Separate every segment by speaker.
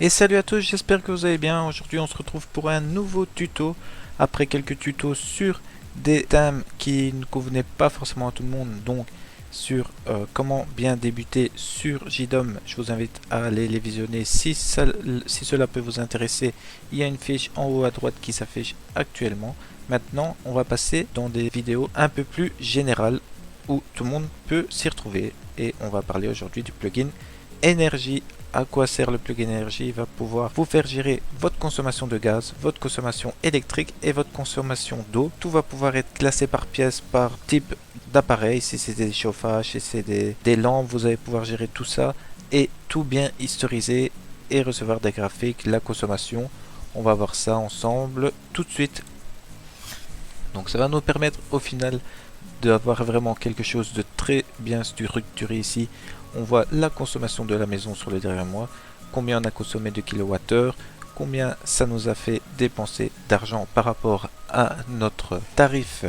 Speaker 1: Et salut à tous, j'espère que vous allez bien. Aujourd'hui on se retrouve pour un nouveau tuto. Après quelques tutos sur des thèmes qui ne convenaient pas forcément à tout le monde. Donc sur comment bien débuter sur JDOM. Je vous invite à aller les visionner si cela peut vous intéresser. Il y a une fiche en haut à droite qui s'affiche actuellement. Maintenant on va passer dans des vidéos un peu plus générales où tout le monde peut s'y retrouver. Et on va parler aujourd'hui du plugin énergie. À quoi sert le plugin énergie? Il va pouvoir vous faire gérer votre consommation de gaz, votre consommation électrique et votre consommation d'eau. Tout va pouvoir être classé par pièce, par type d'appareil. Si c'est des chauffages, si c'est des lampes, vous allez pouvoir gérer tout ça et tout bien historiser et recevoir des graphiques, la consommation. On va voir ça ensemble tout de suite. Donc ça va nous permettre au final d'avoir vraiment quelque chose de très bien structuré ici. On voit la consommation de la maison sur le dernier mois, combien on a consommé de kilowattheures, combien ça nous a fait dépenser d'argent par rapport à notre tarif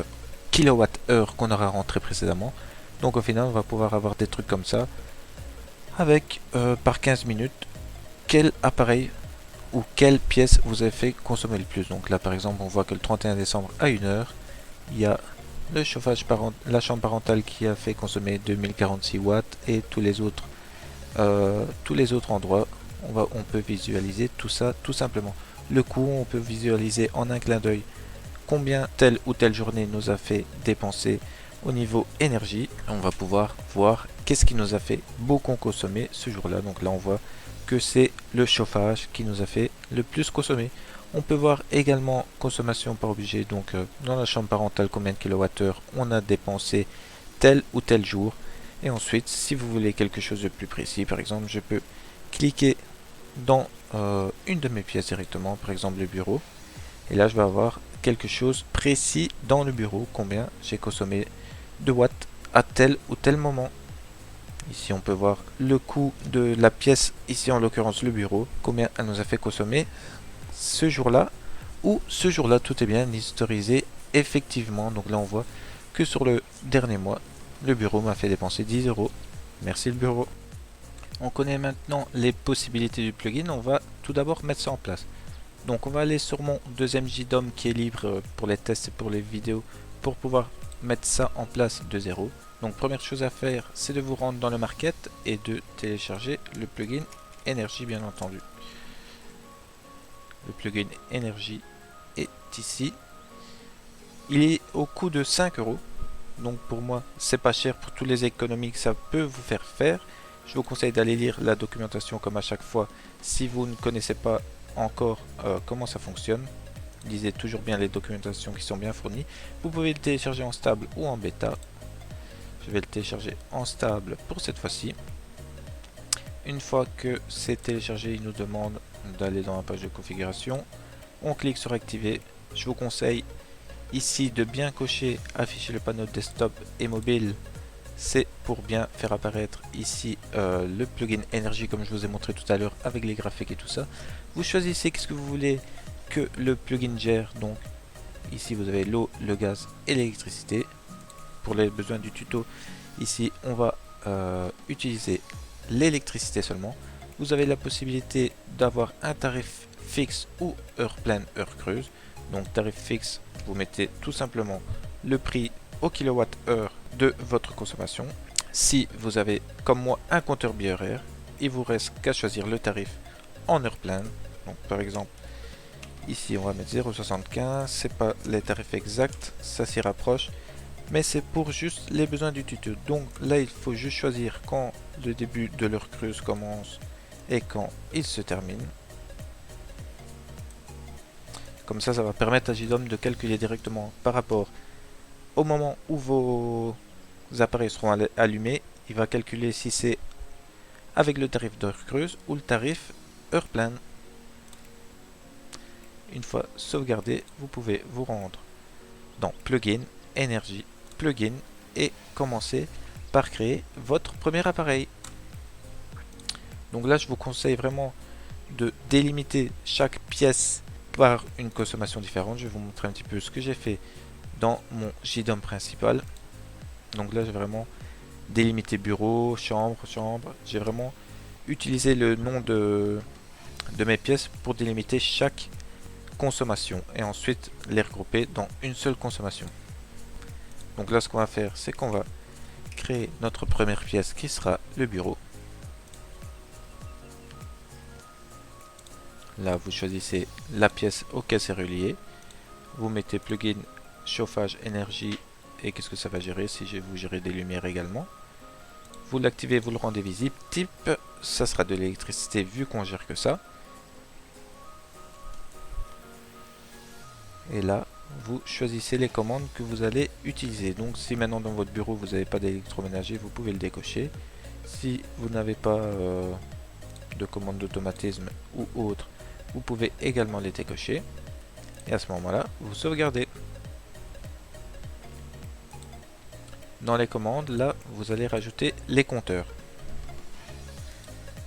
Speaker 1: kilowattheure qu'on aura rentré précédemment. Donc au final on va pouvoir avoir des trucs comme ça avec par 15 minutes quel appareil ou quelle pièce vous avez fait consommer le plus. Donc là par exemple on voit que le 31 décembre à 1h il y a le chauffage la chambre parentale qui a fait consommer 2046 watts et tous les autres endroits on peut visualiser tout ça tout simplement. Le coût, on peut visualiser en un clin d'œil combien telle ou telle journée nous a fait dépenser au niveau énergie. On va pouvoir voir qu'est-ce qui nous a fait beaucoup consommer ce jour-là. Donc là on voit que c'est le chauffage qui nous a fait le plus consommer. On peut voir également consommation par objet, donc dans la chambre parentale combien de kilowattheures on a dépensé tel ou tel jour. Et ensuite, si vous voulez quelque chose de plus précis, par exemple, je peux cliquer dans une de mes pièces directement, par exemple le bureau. Et là, je vais avoir quelque chose précis dans le bureau, combien j'ai consommé de watts à tel ou tel moment. Ici, on peut voir le coût de la pièce, ici en l'occurrence le bureau, combien elle nous a fait consommer ce jour-là, ou ce jour-là, tout est bien historisé effectivement. Donc là, on voit que sur le dernier mois, le bureau m'a fait dépenser 10 euros. Merci le bureau. On connaît maintenant les possibilités du plugin. On va tout d'abord mettre ça en place. Donc on va aller sur mon deuxième JDOM qui est libre pour les tests et pour les vidéos pour pouvoir mettre ça en place de zéro. Donc première chose à faire, c'est de vous rendre dans le market et de télécharger le plugin énergie bien entendu. Le plugin énergie est ici. Il est au coût de 5 euros. Donc pour moi, c'est pas cher pour toutes les économies que ça peut vous faire. Je vous conseille d'aller lire la documentation comme à chaque fois. Si vous ne connaissez pas encore comment ça fonctionne, lisez toujours bien les documentations qui sont bien fournies. Vous pouvez le télécharger en stable ou en bêta. Je vais le télécharger en stable pour cette fois-ci. Une fois que c'est téléchargé, il nous demande d'aller dans la page de configuration. On clique sur activer. Je vous conseille ici de bien cocher afficher le panneau desktop et mobile. C'est pour bien faire apparaître ici le plugin énergie comme je vous ai montré tout à l'heure avec les graphiques et tout ça. Vous choisissez qu'est-ce que vous voulez que le plugin gère. Donc ici vous avez l'eau, le gaz et l'électricité. Pour les besoins du tuto, ici on va utiliser l'électricité seulement. Vous avez la possibilité d'avoir un tarif fixe ou heure pleine, heure creuse. Donc tarif fixe, vous mettez tout simplement le prix au kilowattheure de votre consommation. Si vous avez comme moi un compteur bi-horaire, il vous reste qu'à choisir le tarif en heure pleine. Donc par exemple ici on va mettre 0,75, c'est pas les tarifs exacts, ça s'y rapproche, mais c'est pour juste les besoins du tuto. Donc là il faut juste choisir quand le début de l'heure creuse commence et quand il se termine. Comme ça va permettre à JDOM de calculer directement par rapport au moment où vos appareils seront allumés. Il va calculer si c'est avec le tarif d'heure creuse ou le tarif heure pleine. Une fois sauvegardé, vous pouvez vous rendre dans plugin, énergie, plugin et commencer par créer votre premier appareil. Donc là je vous conseille vraiment de délimiter chaque pièce par une consommation différente. Je vais vous montrer un petit peu ce que j'ai fait dans mon JDOM principal. Donc là j'ai vraiment délimité bureau, chambre. J'ai vraiment utilisé le nom de de mes pièces pour délimiter chaque consommation et ensuite les regrouper dans une seule consommation. Donc là, ce qu'on va faire, c'est qu'on va créer notre première pièce qui sera le bureau. Là, vous choisissez la pièce auquel c'est relié. Vous mettez plugin chauffage énergie et qu'est-ce que ça va gérer si vous gérez des lumières également. Vous l'activez, vous le rendez visible. Type, ça sera de l'électricité vu qu'on gère que ça. Et là, vous choisissez les commandes que vous allez utiliser. Donc si maintenant dans votre bureau vous n'avez pas d'électroménager, vous pouvez le décocher. Si vous n'avez pas de commande d'automatisme ou autre, vous pouvez également les décocher. Et à ce moment-là, vous sauvegardez. Dans les commandes, là, vous allez rajouter les compteurs.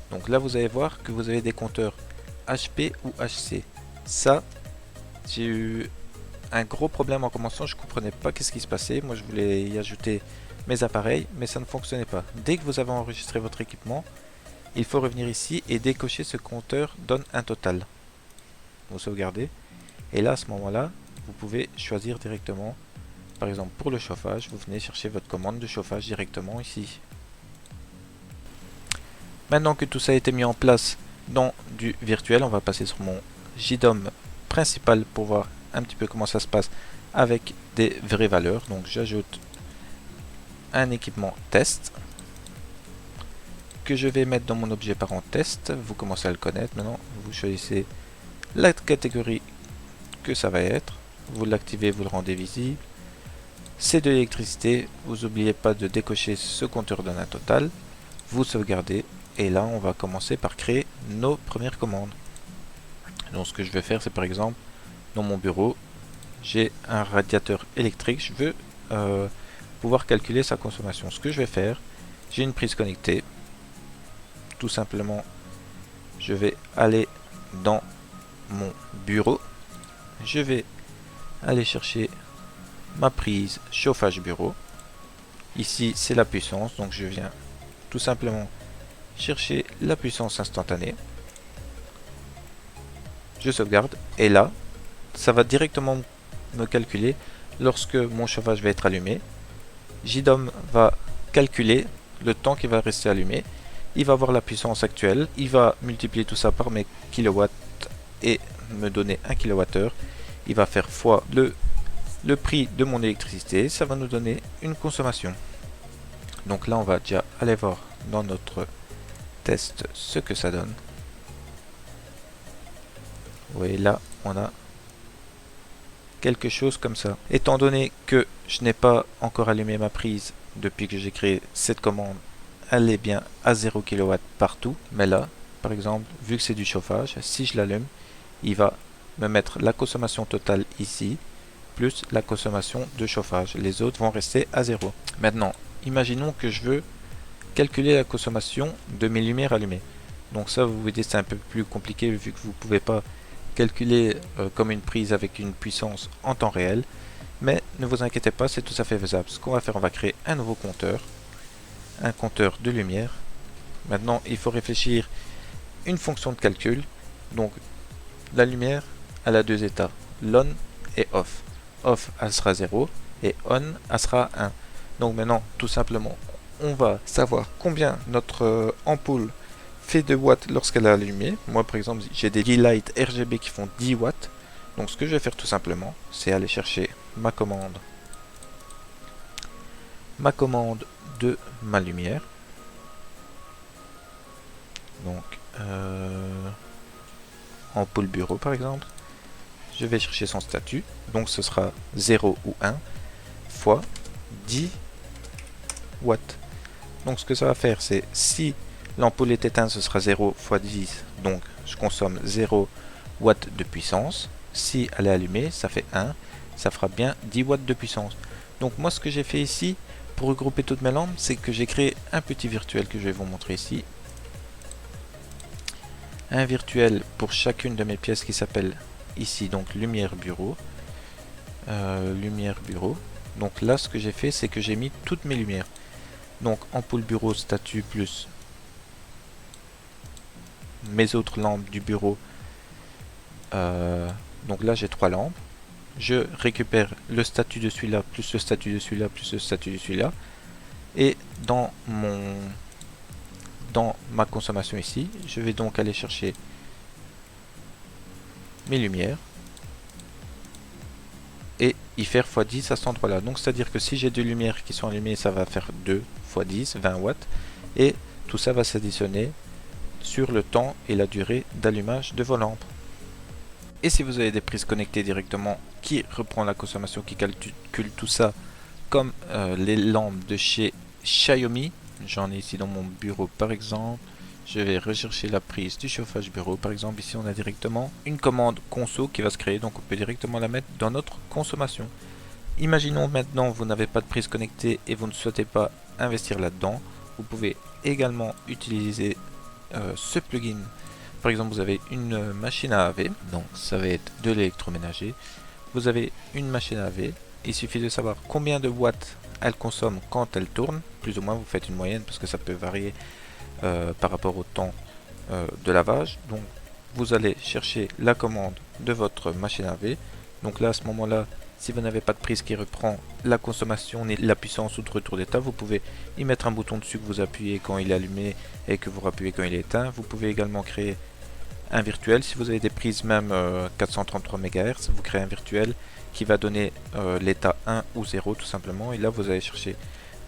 Speaker 1: Donc là, vous allez voir que vous avez des compteurs HP ou HC. Ça, j'ai eu un gros problème en commençant, je ne comprenais pas qu'est-ce qui se passait. Moi, je voulais y ajouter mes appareils, mais ça ne fonctionnait pas. Dès que vous avez enregistré votre équipement, il faut revenir ici et décocher ce compteur donne un total. Vous sauvegardez. Et là, à ce moment-là, vous pouvez choisir directement. Par exemple, pour le chauffage, vous venez chercher votre commande de chauffage directement ici. Maintenant que tout ça a été mis en place dans du virtuel, on va passer sur mon JDOM principal pour voir un petit peu comment ça se passe avec des vraies valeurs. Donc j'ajoute un équipement test que je vais mettre dans mon objet parent test. Vous commencez à le connaître maintenant. Vous choisissez la catégorie que ça va être. Vous l'activez, vous le rendez visible. C'est de l'électricité. Vous n'oubliez pas de décocher ce compteur donne un total. Vous sauvegardez. Et là, on va commencer par créer nos premières commandes. Donc ce que je vais faire, c'est par exemple, dans mon bureau, j'ai un radiateur électrique. Je veux pouvoir calculer sa consommation. Ce que je vais faire, j'ai une prise connectée. Tout simplement, je vais aller dans mon bureau. Je vais aller chercher ma prise chauffage bureau. Ici, c'est la puissance. Donc, je viens tout simplement chercher la puissance instantanée. Je sauvegarde. Et là, ça va directement me calculer lorsque mon chauffage va être allumé. JDOM va calculer le temps qui va rester allumé. Il va voir la puissance actuelle. Il va multiplier tout ça par mes kilowatts et me donner 1 kWh. Il va faire fois le prix de mon électricité. Ça va nous donner une consommation. Donc là, on va déjà aller voir dans notre test ce que ça donne. Vous voyez là, on a quelque chose comme ça. Étant donné que je n'ai pas encore allumé ma prise depuis que j'ai créé cette commande, elle est bien à 0 kW partout. Mais là, par exemple, vu que c'est du chauffage, si je l'allume, il va me mettre la consommation totale ici, plus la consommation de chauffage. Les autres vont rester à 0. Maintenant, imaginons que je veux calculer la consommation de mes lumières allumées. Donc ça, vous voyez, c'est un peu plus compliqué vu que vous ne pouvez pas calculer comme une prise avec une puissance en temps réel. Mais ne vous inquiétez pas, c'est tout à fait faisable. Ce qu'on va faire, on va créer un nouveau compteur. Un compteur de lumière. Maintenant, il faut réfléchir une fonction de calcul. Donc, la lumière, elle a deux états, l'on et off. Off, elle sera 0 et on, elle sera 1. Donc maintenant, tout simplement, on va savoir combien notre ampoule fait de watts lorsqu'elle est allumée. Moi, par exemple, j'ai des lights RGB qui font 10 watts. Donc, ce que je vais faire tout simplement, c'est aller chercher ma commande de ma lumière. Donc, ampoule bureau par exemple. Je vais chercher son statut. Donc, ce sera 0 ou 1 fois 10 watts. Donc, ce que ça va faire, c'est si l'ampoule est éteinte, ce sera 0 fois 10. Donc, je consomme 0 watts de puissance. Si elle est allumée, ça fait 1. Ça fera bien 10 watts de puissance. Donc, moi, ce que j'ai fait ici, pour regrouper toutes mes lampes, c'est que j'ai créé un petit virtuel que je vais vous montrer ici. Un virtuel pour chacune de mes pièces qui s'appelle ici, donc lumière bureau. Lumière bureau. Donc là, ce que j'ai fait, c'est que j'ai mis toutes mes lumières. Donc, ampoule bureau, statut plus mes autres lampes du bureau. Donc là j'ai 3 lampes. Je récupère le statut de celui-là, plus le statut de celui-là, plus le statut de celui-là. Et dans ma consommation ici, je vais donc aller chercher mes lumières et y faire x10 à cet endroit là. Donc c'est à dire que si j'ai deux lumières qui sont allumées, ça va faire 2 x 10, 20 watts, et tout ça va s'additionner sur le temps et la durée d'allumage de vos lampes. Et si vous avez des prises connectées directement qui reprend la consommation, qui calcule tout ça comme les lampes de chez Xiaomi, j'en ai ici dans mon bureau par exemple. Je vais rechercher la prise du chauffage bureau. Par exemple, ici, on a directement une commande conso qui va se créer. Donc, on peut directement la mettre dans notre consommation. Imaginons maintenant, vous n'avez pas de prise connectée et vous ne souhaitez pas investir là-dedans. Vous pouvez également utiliser ce plugin. Par exemple, vous avez une machine à laver. Donc, ça va être de l'électroménager. Vous avez une machine à laver. Il suffit de savoir combien de watts elle consomme quand elle tourne. Plus ou moins, vous faites une moyenne parce que ça peut varier par rapport au temps de lavage. Donc vous allez chercher la commande de votre machine à laver. Donc là à ce moment là, si vous n'avez pas de prise qui reprend la consommation ni la puissance ou de retour d'état, vous pouvez y mettre un bouton dessus que vous appuyez quand il est allumé et que vous rappuyez quand il est éteint. Vous pouvez également créer un virtuel. Si vous avez des prises même 433 MHz, vous créez un virtuel qui va donner l'état 1 ou 0 tout simplement. Et là vous allez chercher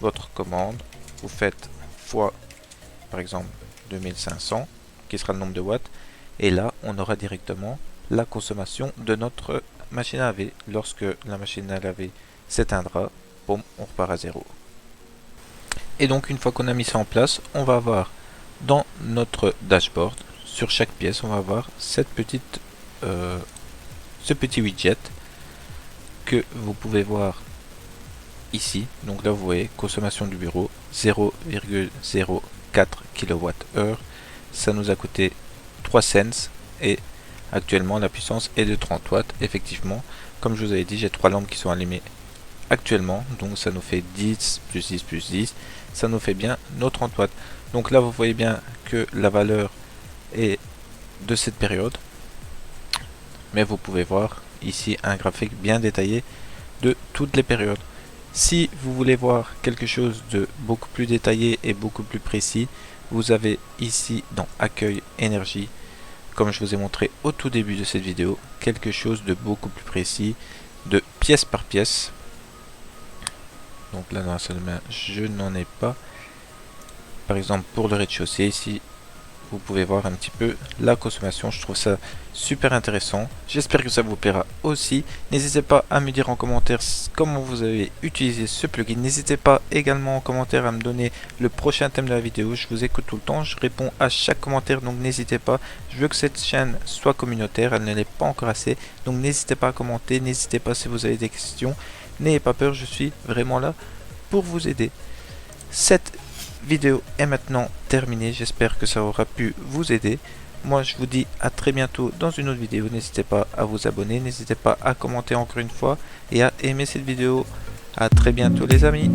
Speaker 1: votre commande, vous faites fois par exemple 2500 qui sera le nombre de watts, et là on aura directement la consommation de notre machine à laver. Lorsque la machine à laver s'éteindra, boum, on repart à 0. Et donc une fois qu'on a mis ça en place, on va avoir dans notre dashboard, sur chaque pièce, on va avoir ce petit widget que vous pouvez voir ici. Donc là vous voyez consommation du bureau 0,04 kWh, ça nous a coûté 3 cents et actuellement la puissance est de 30 watts. Effectivement, comme je vous avais dit, j'ai 3 lampes qui sont allumées actuellement, donc ça nous fait 10 plus 10 plus 10, ça nous fait bien nos 30 watts. Donc là vous voyez bien que la valeur est de cette période, mais vous pouvez voir ici un graphique bien détaillé de toutes les périodes. Si vous voulez voir quelque chose de beaucoup plus détaillé et beaucoup plus précis, vous avez ici dans Accueil Énergie, comme je vous ai montré au tout début de cette vidéo, quelque chose de beaucoup plus précis, de pièce par pièce. Donc là dans la salle de bain, je n'en ai pas. Par exemple pour le rez-de-chaussée ici, vous pouvez voir un petit peu la consommation. Je trouve ça super intéressant. J'espère que ça vous plaira aussi. N'hésitez pas à me dire en commentaire comment vous avez utilisé ce plugin. N'hésitez pas également en commentaire à me donner le prochain thème de la vidéo. Je vous écoute tout le temps. Je réponds à chaque commentaire. Donc n'hésitez pas. Je veux que cette chaîne soit communautaire. Elle ne l'est pas encore assez. Donc n'hésitez pas à commenter. N'hésitez pas si vous avez des questions. N'ayez pas peur. Je suis vraiment là pour vous aider. Cette vidéo est maintenant terminée, j'espère que ça aura pu vous aider. Moi je vous dis à très bientôt dans une autre vidéo. N'hésitez pas à vous abonner, n'hésitez pas à commenter encore une fois et à aimer cette vidéo. À très bientôt les amis.